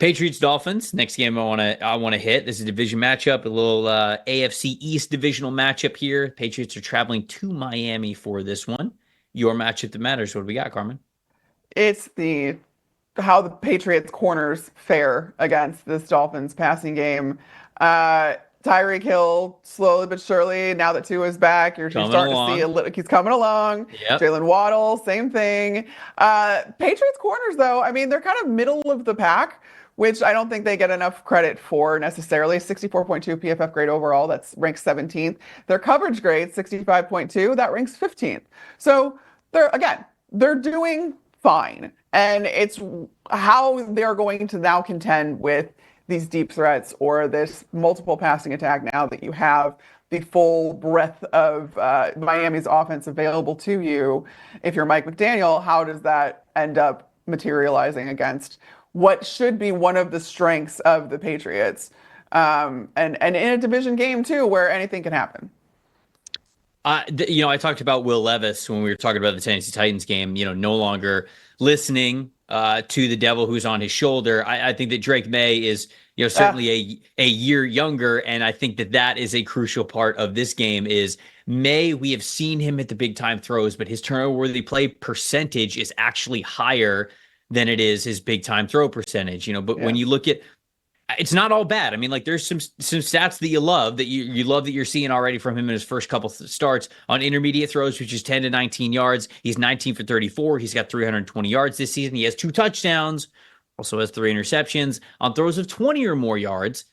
Patriots Dolphins. Next game I want to hit. This is a division matchup, a little AFC East divisional matchup here. Patriots are traveling to Miami for this one. Your matchup that matters. What do we got, Carmen? It's the how the Patriots corners fare against this Dolphins passing game. Uh, Tyreek Hill, slowly but surely, now that Tua is back, you're Coming starting to see along. a little, he's coming along. Yep. Jalen Waddle, same thing. Patriots corners, though, I mean, they're kind of middle of the pack, which I don't think they get enough credit for necessarily. 64.2 PFF grade overall, that's ranked 17th. Their coverage grade, 65.2, that ranks 15th. So they're doing fine. And it's how they're going to now contend with these deep threats or this multiple passing attack now that you have the full breadth of Miami's offense available to you. If you're Mike McDaniel, how does that end up materializing against what should be one of the strengths of the Patriots? And in a division game, too, where anything can happen. I talked about Will Levis when we were talking about the Tennessee Titans game, no longer listening to the devil who's on his shoulder. I think that Drake May is, certainly a year younger. And I think that is a crucial part of this game is May. We have seen him at the big time throws, but his turnover worthy play percentage is actually higher than it is his big time throw percentage, but when you look at it's not all bad. I mean, like there's some stats that you love that you love that you're seeing already from him in his first couple starts on intermediate throws, which is 10 to 19 yards. He's 19 for 34. He's got 320 yards this season. He has 2 touchdowns, also has 3 interceptions on throws of 20 or more yards.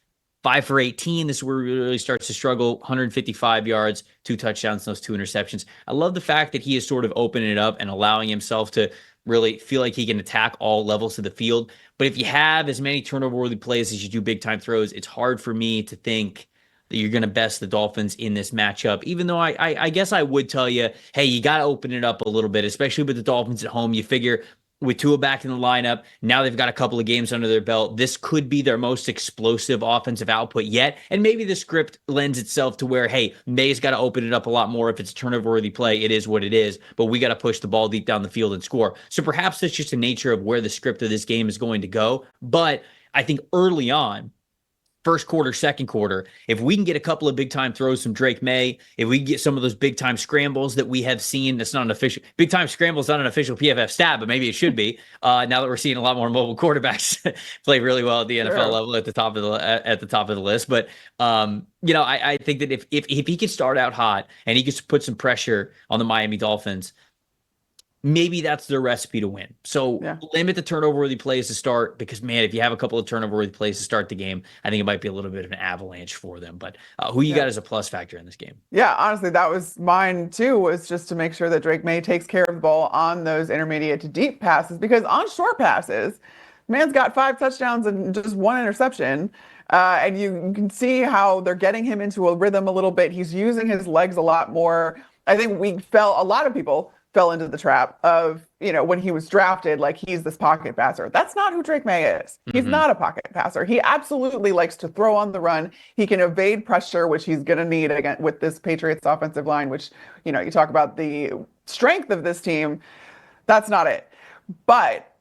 5 for 18. This is where he really starts to struggle. 155 yards, 2 touchdowns, those 2 interceptions. I love the fact that he is sort of opening it up and allowing himself to really feel like he can attack all levels of the field. But if you have as many turnover-worthy plays as you do big-time throws, it's hard for me to think that you're going to best the Dolphins in this matchup, even though I guess I would tell you, hey, you got to open it up a little bit, especially with the Dolphins at home. You figure with Tua back in the lineup, now they've got a couple of games under their belt. This could be their most explosive offensive output yet. And maybe the script lends itself to where, hey, May's got to open it up a lot more. If it's a turnover-worthy play, it is what it is. But we got to push the ball deep down the field and score. So perhaps that's just the nature of where the script of this game is going to go. But I think early on, first quarter, second quarter, if we can get a couple of big time throws from Drake May, if we can get some of those big time scrambles that we have seen, that's not an official big time scrambles, not an official PFF stat, but maybe it should be. Now that we're seeing a lot more mobile quarterbacks play really well at the NFL level at the top of the list. But I think that if he could start out hot and he could put some pressure on the Miami Dolphins, maybe that's their recipe to win. So limit the turnover-worthy plays to start because, man, if you have a couple of turnover-worthy plays to start the game, I think it might be a little bit of an avalanche for them. But who you got as a plus factor in this game? Yeah, honestly, that was mine too, was just to make sure that Drake May takes care of the ball on those intermediate to deep passes because on short passes, man's got 5 touchdowns and just 1 interception. And you can see how they're getting him into a rhythm a little bit. He's using his legs a lot more. I think a lot of people fell into the trap of, when he was drafted, like he's this pocket passer. That's not who Drake May is. He's not a pocket passer. He absolutely likes to throw on the run. He can evade pressure, which he's going to need again with this Patriots offensive line, which, you talk about the strength of this team. That's not it. But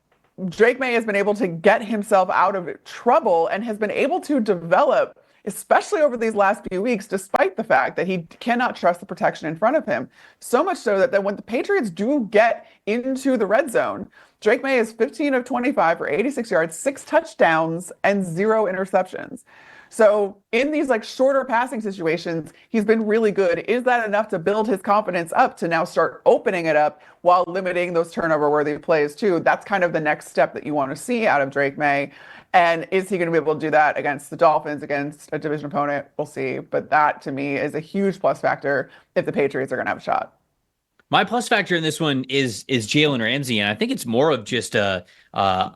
Drake May has been able to get himself out of trouble and has been able to develop, especially over these last few weeks, despite the fact that he cannot trust the protection in front of him. So much so that when the Patriots do get into the red zone, Drake May is 15 of 25 for 86 yards, 6 touchdowns, and 0 interceptions. So in these shorter passing situations, he's been really good. Is that enough to build his confidence up to now start opening it up while limiting those turnover-worthy plays too? That's kind of the next step that you want to see out of Drake May. And is he going to be able to do that against the Dolphins, against a division opponent? We'll see. But that, to me, is a huge plus factor if the Patriots are going to have a shot. My plus factor in this one is Jalen Ramsey, and I think it's more of just I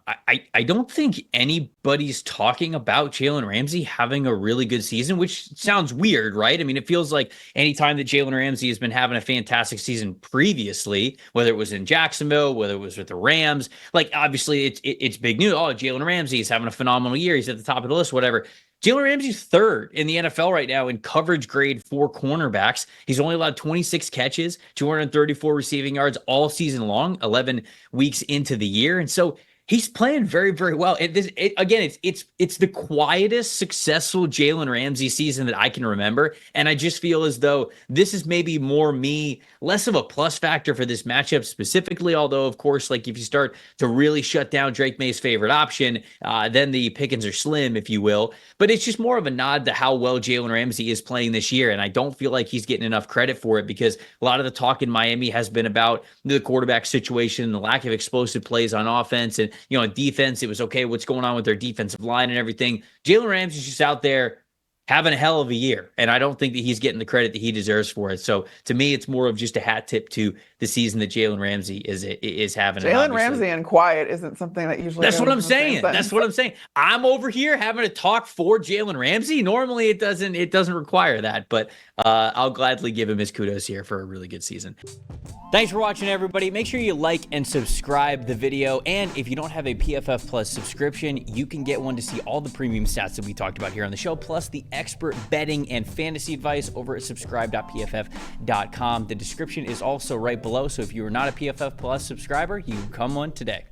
don't think anybody's talking about Jalen Ramsey having a really good season, which sounds weird, right? I mean, it feels like anytime that Jalen Ramsey has been having a fantastic season previously, whether it was in Jacksonville, whether it was with the Rams, obviously it's big news. Oh, Jalen Ramsey is having a phenomenal year. He's at the top of the list, whatever. Jalen Ramsey's 3rd in the NFL right now in coverage grade for cornerbacks. He's only allowed 26 catches, 234 receiving yards all season long, 11 weeks into the year. And so He's playing very, very well. Again, it's the quietest, successful Jalen Ramsey season that I can remember, and I just feel as though this is maybe less of a plus factor for this matchup specifically. Although, of course, like if you start to really shut down Drake May's favorite option, then the pickings are slim, if you will. But it's just more of a nod to how well Jalen Ramsey is playing this year, and I don't feel like he's getting enough credit for it because a lot of the talk in Miami has been about the quarterback situation, the lack of explosive plays on offense, and defense, it was okay, what's going on with their defensive line and everything. Jalen Ramsey's just out there having a hell of a year, and I don't think that he's getting the credit that he deserves for it. So to me, it's more of just a hat tip to the season that Jalen Ramsey is having. Jalen Ramsey and quiet isn't something that usually. That's what I'm saying. That's what I'm saying. I'm over here having to talk for Jalen Ramsey. Normally, it doesn't require that, but I'll gladly give him his kudos here for a really good season. Thanks for watching, everybody. Make sure you like and subscribe the video. And if you don't have a PFF Plus subscription, you can get one to see all the premium stats that we talked about here on the show, plus the expert betting and fantasy advice over at subscribe.pff.com. The description is also right below. So if you are not a PFF Plus subscriber, you can become one today.